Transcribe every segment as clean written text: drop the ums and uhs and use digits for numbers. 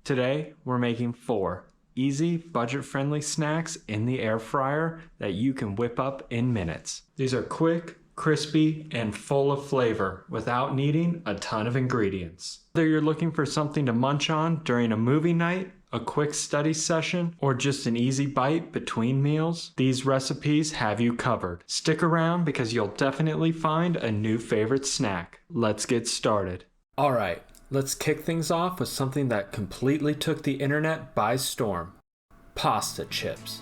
Today, we're making 4 easy, budget-friendly snacks in the air fryer that you can whip up in minutes. These are quick, crispy, and full of flavor without needing a ton of ingredients. Whether you're looking for something to munch on during a movie night, a quick study session, or just an easy bite between meals, these recipes have you covered. Stick around because you'll definitely find a new favorite snack. Let's get started. Alright, let's kick things off with something that completely took the internet by storm. Pasta chips.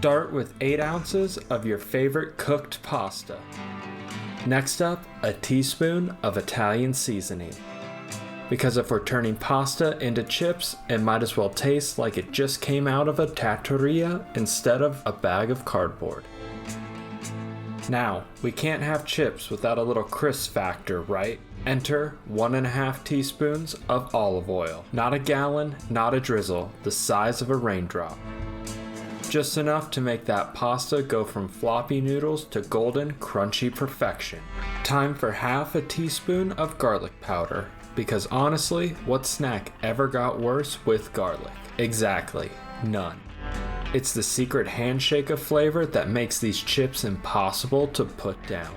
Start with 8 ounces of your favorite cooked pasta. Next up, a teaspoon of Italian seasoning. Because if we're turning pasta into chips, it might as well taste like it just came out of a trattoria instead of a bag of cardboard. Now, we can't have chips without a little crisp factor, right? Enter 1.5 teaspoons of olive oil. Not a gallon, not a drizzle, the size of a raindrop. Just enough to make that pasta go from floppy noodles to golden, crunchy perfection. Time for half a teaspoon of garlic powder. Because honestly, what snack ever got worse with garlic? Exactly, none. It's the secret handshake of flavor that makes these chips impossible to put down.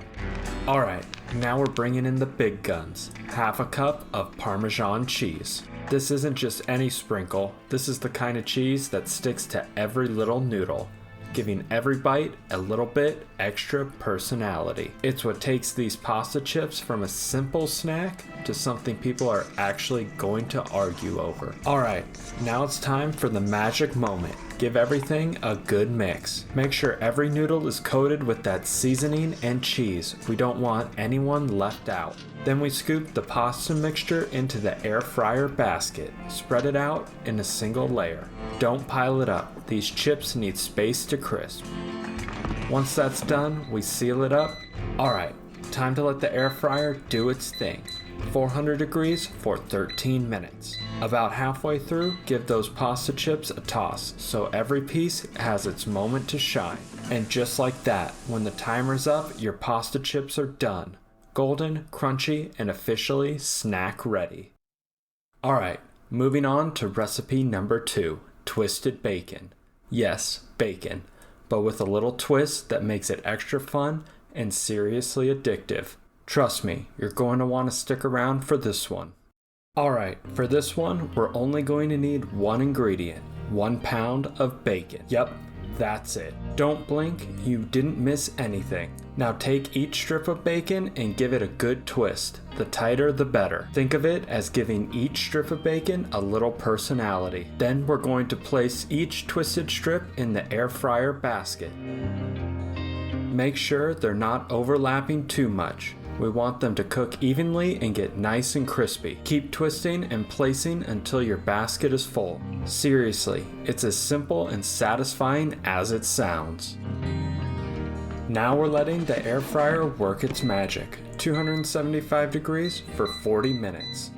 Alright, now we're bringing in the big guns. Half a cup of Parmesan cheese. This isn't just any sprinkle, this is the kind of cheese that sticks to every little noodle, giving every bite a little bit extra personality. It's what takes these pasta chips from a simple snack to something people are actually going to argue over. Alright, now it's time for the magic moment. Give everything a good mix. Make sure every noodle is coated with that seasoning and cheese. We don't want anyone left out. Then we scoop the pasta mixture into the air fryer basket. Spread it out in a single layer. Don't pile it up. These chips need space to crisp. Once that's done, we seal it up. Alright, time to let the air fryer do its thing. 400 degrees for 13 minutes. About halfway through, give those pasta chips a toss so every piece has its moment to shine. And just like that, when the timer's up, your pasta chips are done. Golden, crunchy, and officially snack ready. Alright, moving on to recipe number 2, twisted bacon. Yes, bacon, but with a little twist that makes it extra fun and seriously addictive. Trust me, you're going to want to stick around for this one. Alright, for this one, we're only going to need one ingredient, 1 pound of bacon. Yep, that's it. Don't blink, you didn't miss anything. Now take each strip of bacon and give it a good twist. The tighter the better. Think of it as giving each strip of bacon a little personality. Then we're going to place each twisted strip in the air fryer basket. Make sure they're not overlapping too much. We want them to cook evenly and get nice and crispy. Keep twisting and placing until your basket is full. Seriously, it's as simple and satisfying as it sounds. Now we're letting the air fryer work its magic. 275 degrees for 40 minutes.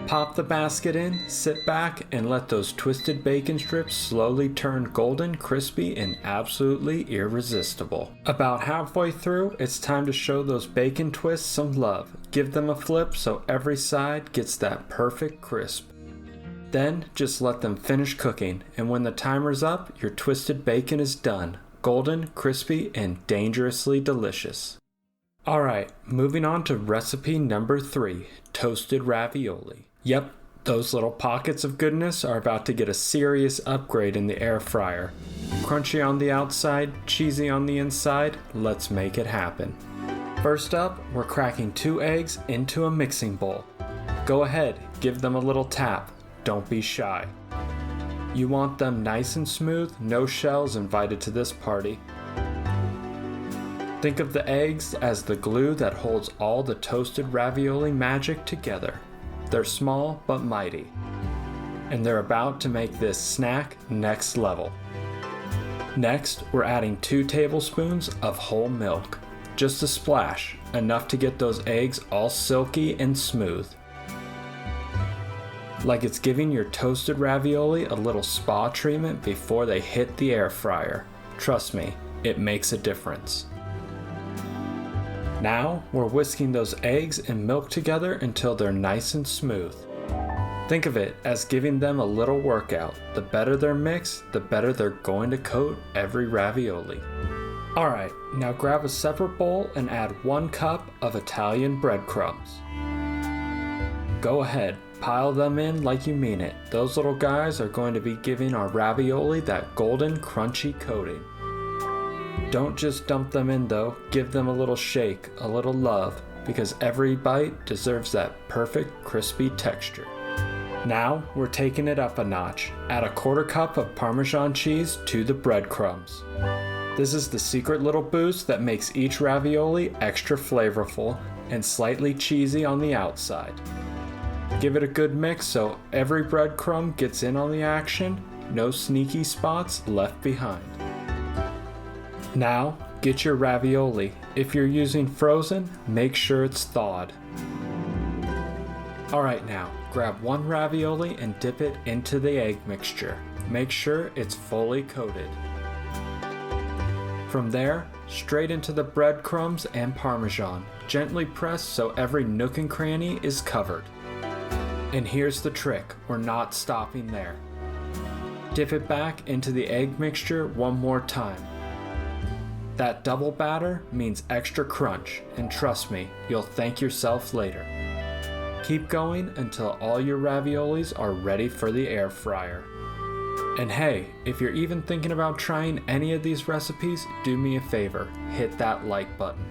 Pop the basket in, sit back, and let those twisted bacon strips slowly turn golden, crispy, and absolutely irresistible. About halfway through, it's time to show those bacon twists some love. Give them a flip so every side gets that perfect crisp. Then, just let them finish cooking, and when the timer's up, your twisted bacon is done. Golden, crispy, and dangerously delicious. Alright, moving on to recipe number 3, toasted ravioli. Yep, those little pockets of goodness are about to get a serious upgrade in the air fryer. Crunchy on the outside, cheesy on the inside, let's make it happen. First up, we're cracking 2 eggs into a mixing bowl. Go ahead, give them a little tap, don't be shy. You want them nice and smooth, no shells invited to this party. Think of the eggs as the glue that holds all the toasted ravioli magic together. They're small but mighty, and they're about to make this snack next level. Next, we're adding 2 tablespoons of whole milk. Just a splash, enough to get those eggs all silky and smooth. Like it's giving your toasted ravioli a little spa treatment before they hit the air fryer. Trust me, it makes a difference. Now, we're whisking those eggs and milk together until they're nice and smooth. Think of it as giving them a little workout. The better their mix, the better they're going to coat every ravioli. Alright, now grab a separate bowl and add 1 cup of Italian breadcrumbs. Go ahead, pile them in like you mean it. Those little guys are going to be giving our ravioli that golden crunchy coating. Don't just dump them in though, give them a little shake, a little love, because every bite deserves that perfect crispy texture. Now we're taking it up a notch. Add a 1/4 cup of Parmesan cheese to the breadcrumbs. This is the secret little boost that makes each ravioli extra flavorful and slightly cheesy on the outside. Give it a good mix so every breadcrumb gets in on the action, no sneaky spots left behind. Now, get your ravioli. If you're using frozen, make sure it's thawed. Alright now, grab 1 ravioli and dip it into the egg mixture. Make sure it's fully coated. From there, straight into the breadcrumbs and Parmesan. Gently press so every nook and cranny is covered. And here's the trick, we're not stopping there. Dip it back into the egg mixture one more time. That double batter means extra crunch, and trust me, you'll thank yourself later. Keep going until all your raviolis are ready for the air fryer. And hey, if you're even thinking about trying any of these recipes, do me a favor, hit that like button.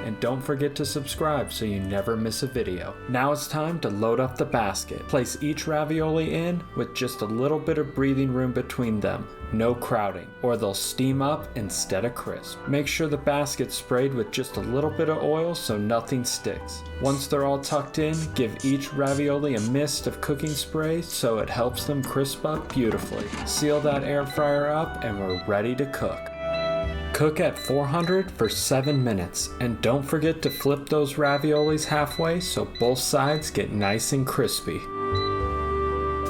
And don't forget to subscribe so you never miss a video. Now it's time to load up the basket. Place each ravioli in with just a little bit of breathing room between them. No crowding, or they'll steam up instead of crisp. Make sure the basket's sprayed with just a little bit of oil so nothing sticks. Once they're all tucked in, give each ravioli a mist of cooking spray so it helps them crisp up beautifully. Seal that air fryer up and we're ready to cook. Cook at 400 for 7 minutes, and don't forget to flip those raviolis halfway so both sides get nice and crispy.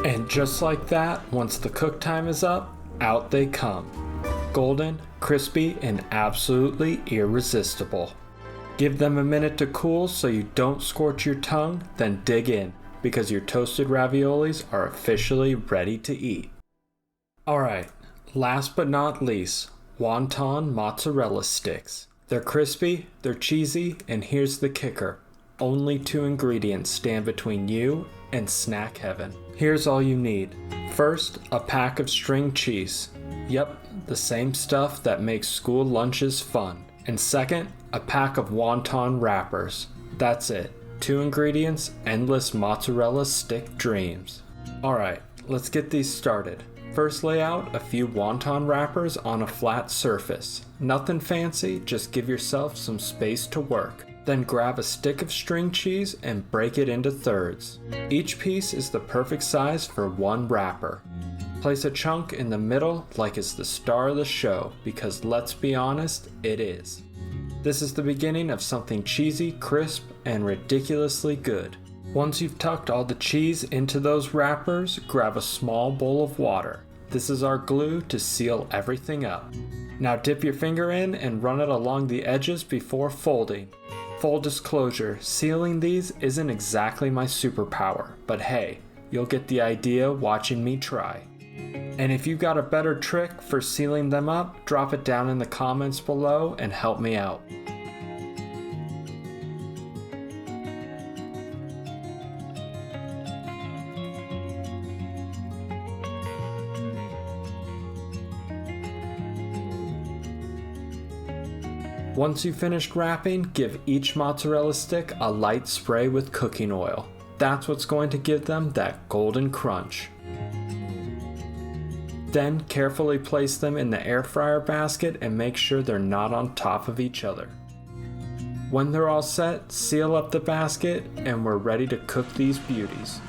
And just like that, once the cook time is up, out they come. Golden, crispy, and absolutely irresistible. Give them a minute to cool so you don't scorch your tongue, then dig in, because your toasted raviolis are officially ready to eat. Alright, last but not least, Wonton Mozzarella Sticks. They're crispy, they're cheesy, and here's the kicker. Only 2 ingredients stand between you and snack heaven. Here's all you need. First, a pack of string cheese. Yep, the same stuff that makes school lunches fun. And second, a pack of wonton wrappers. That's it. 2 ingredients, endless mozzarella stick dreams. Alright, let's get these started. First, lay out a few wonton wrappers on a flat surface. Nothing fancy, just give yourself some space to work. Then grab a stick of string cheese and break it into thirds. Each piece is the perfect size for 1 wrapper. Place a chunk in the middle like it's the star of the show, because let's be honest, it is. This is the beginning of something cheesy, crisp, and ridiculously good. Once you've tucked all the cheese into those wrappers, grab a small bowl of water. This is our glue to seal everything up. Now dip your finger in and run it along the edges before folding. Full disclosure, sealing these isn't exactly my superpower, but hey, you'll get the idea watching me try. And if you've got a better trick for sealing them up, drop it down in the comments below and help me out. Once you've finished wrapping, give each mozzarella stick a light spray with cooking oil. That's what's going to give them that golden crunch. Then carefully place them in the air fryer basket and make sure they're not on top of each other. When they're all set, seal up the basket and we're ready to cook these beauties.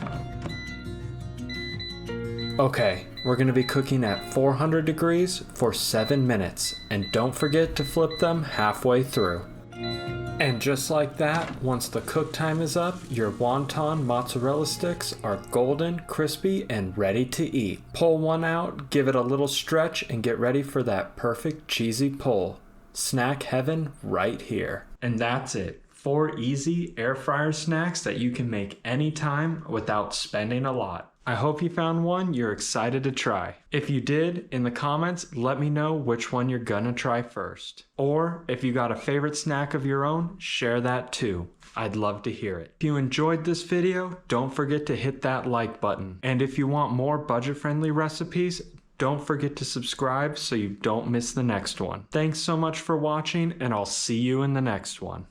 Okay, we're going to be cooking at 400 degrees for 7 minutes, and don't forget to flip them halfway through. And just like that, once the cook time is up, your wonton mozzarella sticks are golden, crispy, and ready to eat. Pull one out, give it a little stretch, and get ready for that perfect cheesy pull. Snack heaven right here. And that's it. 4 easy air fryer snacks that you can make anytime without spending a lot. I hope you found one you're excited to try. If you did, in the comments, let me know which one you're gonna try first. Or if you got a favorite snack of your own, share that too. I'd love to hear it. If you enjoyed this video, don't forget to hit that like button. And if you want more budget-friendly recipes, don't forget to subscribe so you don't miss the next one. Thanks so much for watching, and I'll see you in the next one.